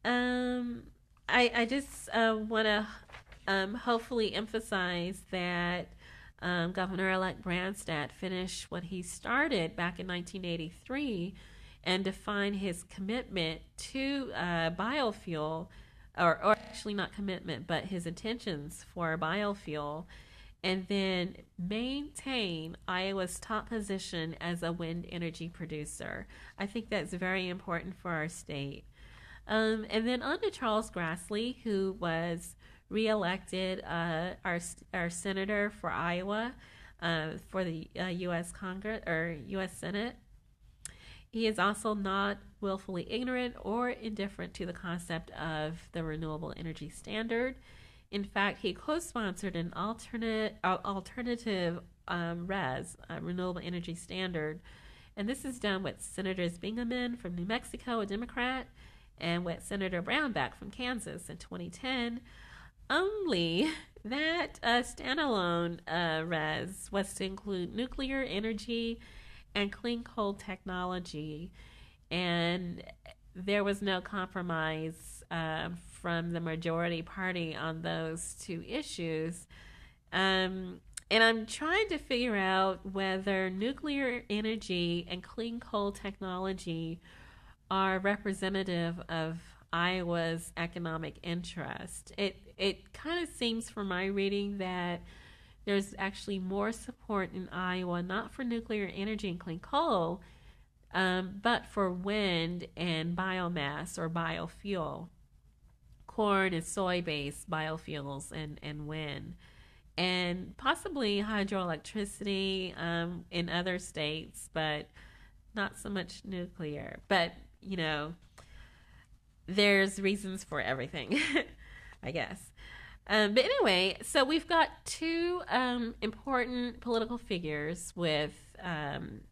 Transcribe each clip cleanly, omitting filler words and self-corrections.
Um, I just want to hopefully emphasize that Governor-elect Branstad finished what he started back in 1983 and defined his commitment to biofuel, or actually not commitment, but his intentions for biofuel, and then maintain Iowa's top position as a wind energy producer. I think that's very important for our state. And then on to Charles Grassley, who was reelected our senator for Iowa for the U.S. Congress or U.S. Senate. He is also not willfully ignorant or indifferent to the concept of the renewable energy standard. In fact, he co-sponsored an alternative renewable energy standard, and this is done with Senators Bingaman from New Mexico, a Democrat, and with Senator Brownback from Kansas in 2010. Only that standalone res was to include nuclear energy and clean coal technology, and there was no compromise from the majority party on those two issues. And I'm trying to figure out whether nuclear energy and clean coal technology are representative of Iowa's economic interest. It kind of seems from my reading that there's actually more support in Iowa, not for nuclear energy and clean coal, but for wind and biomass or biofuel, corn and soy-based biofuels and wind, and possibly hydroelectricity in other states, but not so much nuclear. But, you know, there's reasons for everything, I guess. But anyway, so we've got two important political figures with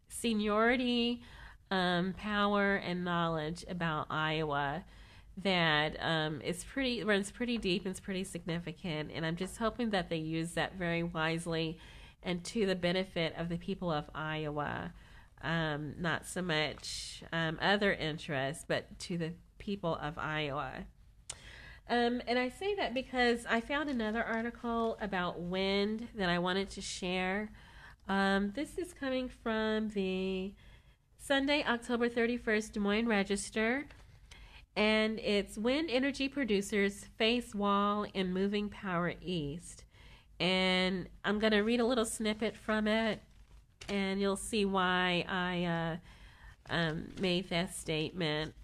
seniority, power, and knowledge about Iowa that runs pretty deep and is pretty significant. And I'm just hoping that they use that very wisely and to the benefit of the people of Iowa. Not so much other interests, but to the people of Iowa. And I say that because I found another article about wind that I wanted to share. This is coming from the Sunday, October 31st, Des Moines Register. And it's Wind Energy Producers Face Wall in Moving Power East. And I'm going to read a little snippet from it, and you'll see why I made that statement.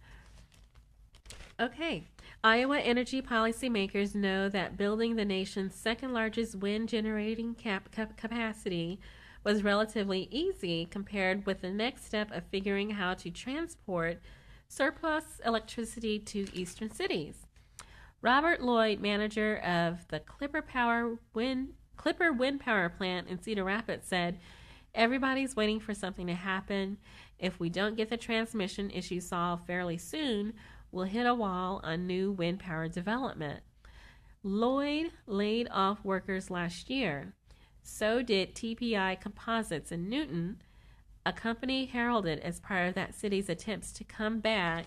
Okay. Iowa energy policymakers know that building the nation's second largest wind generating capacity was relatively easy compared with the next step of figuring how to transport surplus electricity to eastern cities. Robert Lloyd, manager of the Clipper Wind Power Plant in Cedar Rapids, said, "Everybody's waiting for something to happen. If we don't get the transmission issue solved fairly soon, we'll hit a wall on new wind power development." Lloyd laid off workers last year. So did TPI Composites in Newton, a company heralded as part of that city's attempts to come back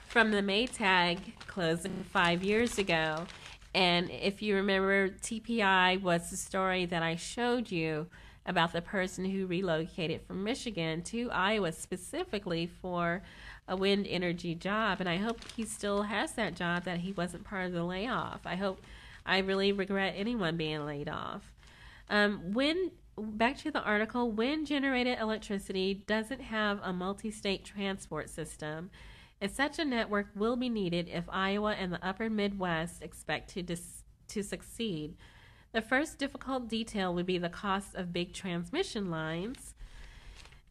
from the Maytag closing 5 years ago. And if you remember, TPI was the story that I showed you about the person who relocated from Michigan to Iowa specifically for a wind energy job. And I hope he still has that job, that he wasn't part of the layoff. I really regret anyone being laid off. Back to the article, wind-generated electricity doesn't have a multi-state transport system, and such a network will be needed if Iowa and the upper Midwest expect to succeed. The first difficult detail would be the cost of big transmission lines.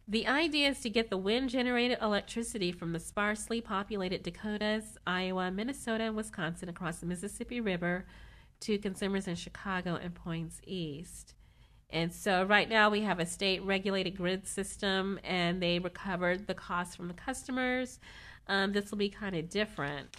The idea is to get the wind-generated electricity from the sparsely populated Dakotas, Iowa, Minnesota, and Wisconsin across the Mississippi River to consumers in Chicago and points east. And so right now we have a state-regulated grid system, and they recovered the cost from the customers. This will be kind of different.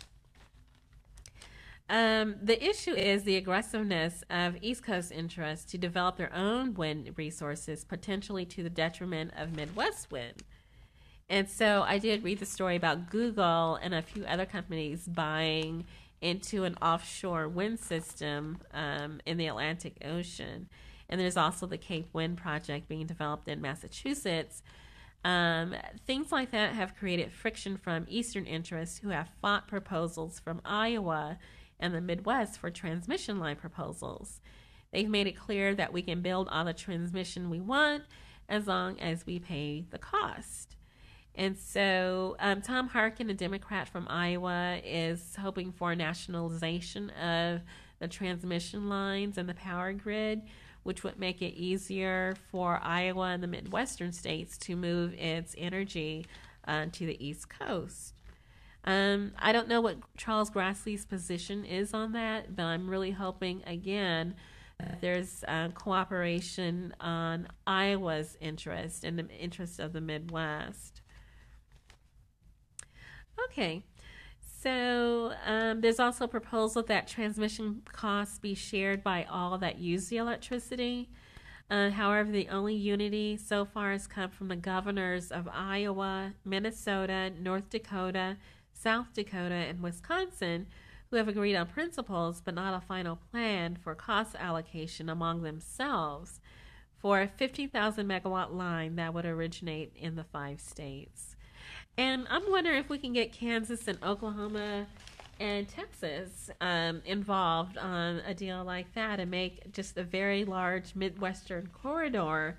The issue is the aggressiveness of East Coast interests to develop their own wind resources, potentially to the detriment of Midwest wind. And so I did read the story about Google and a few other companies buying into an offshore wind system in the Atlantic Ocean. And there's also the Cape Wind project being developed in Massachusetts. Things like that have created friction from Eastern interests who have fought proposals from Iowa and the Midwest for transmission line proposals. They've made it clear that we can build all the transmission we want as long as we pay the cost. And so Tom Harkin, a Democrat from Iowa, is hoping for nationalization of the transmission lines and the power grid, which would make it easier for Iowa and the Midwestern states to move its energy to the East Coast. I don't know what Charles Grassley's position is on that, but I'm really hoping, again, there's cooperation on Iowa's interest and the interest of the Midwest. Okay, so there's also a proposal that transmission costs be shared by all that use the electricity. However, the only unity so far has come from the governors of Iowa, Minnesota, North Dakota, South Dakota, and Wisconsin, who have agreed on principles but not a final plan for cost allocation among themselves for a 50,000 megawatt line that would originate in the 5 states. And I'm wondering if we can get Kansas and Oklahoma and Texas involved on a deal like that and make just a very large Midwestern corridor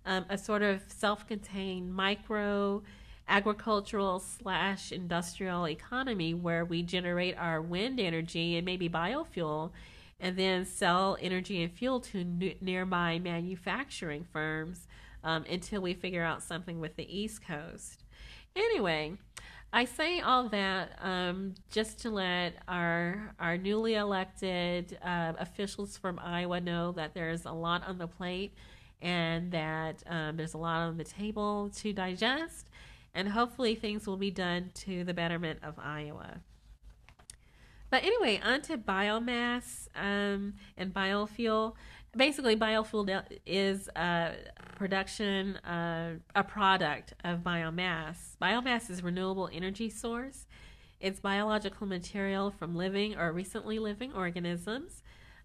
a sort of self-contained micro agricultural / industrial economy where we generate our wind energy and maybe biofuel and then sell energy and fuel to nearby manufacturing firms until we figure out something with the East Coast. Anyway, I say all that just to let our newly elected officials from Iowa know that there's a lot on the plate and that there's a lot on the table to digest, and hopefully things will be done to the betterment of Iowa. But anyway, on to biomass and biofuel. Basically, biofuel is a product of biomass. Biomass is a renewable energy source. It's biological material from living or recently living organisms.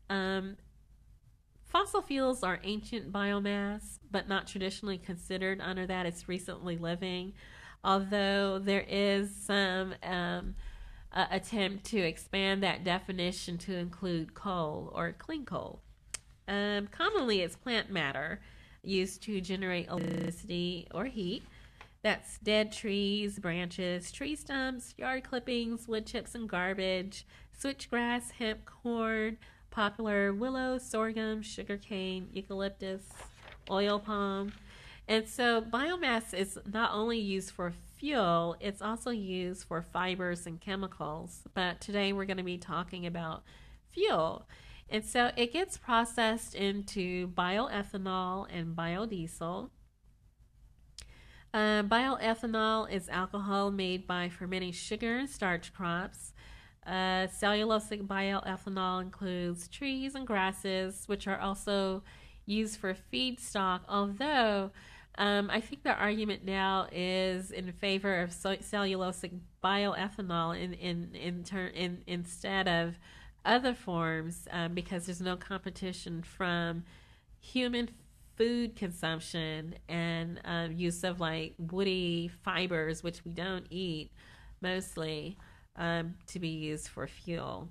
Fossil fuels are ancient biomass, but not traditionally considered under that. It's recently living, although there is some attempt to expand that definition to include coal or clean coal. Commonly, it's plant matter used to generate electricity or heat. That's dead trees, branches, tree stumps, yard clippings, wood chips and garbage, switchgrass, hemp, corn, poplar, willow, sorghum, sugarcane, eucalyptus, oil palm. And so biomass is not only used for fuel, it's also used for fibers and chemicals. But today we're going to be talking about fuel. And so it gets processed into bioethanol and biodiesel. Bioethanol is alcohol made by fermenting sugar and starch crops. Cellulosic bioethanol includes trees and grasses, which are also used for feedstock, although I think the argument now is in favor of cellulosic bioethanol instead of other forms because there's no competition from human food consumption and use of like woody fibers, which we don't eat mostly, to be used for fuel.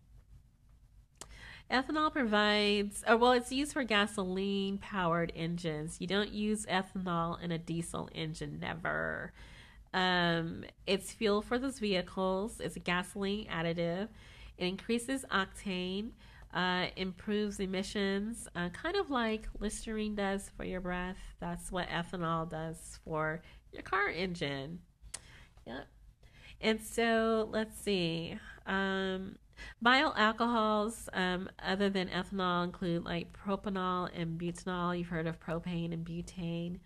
Ethanol provides, it's used for gasoline powered engines. You don't use ethanol in a diesel engine, never. It's fuel for those vehicles. It's a gasoline additive. It increases octane, improves emissions, kind of like Listerine does for your breath. That's what ethanol does for your car engine. Yep. And so let's see. Bioalcohols, other than ethanol, include like propanol and butanol. You've heard of propane and butane.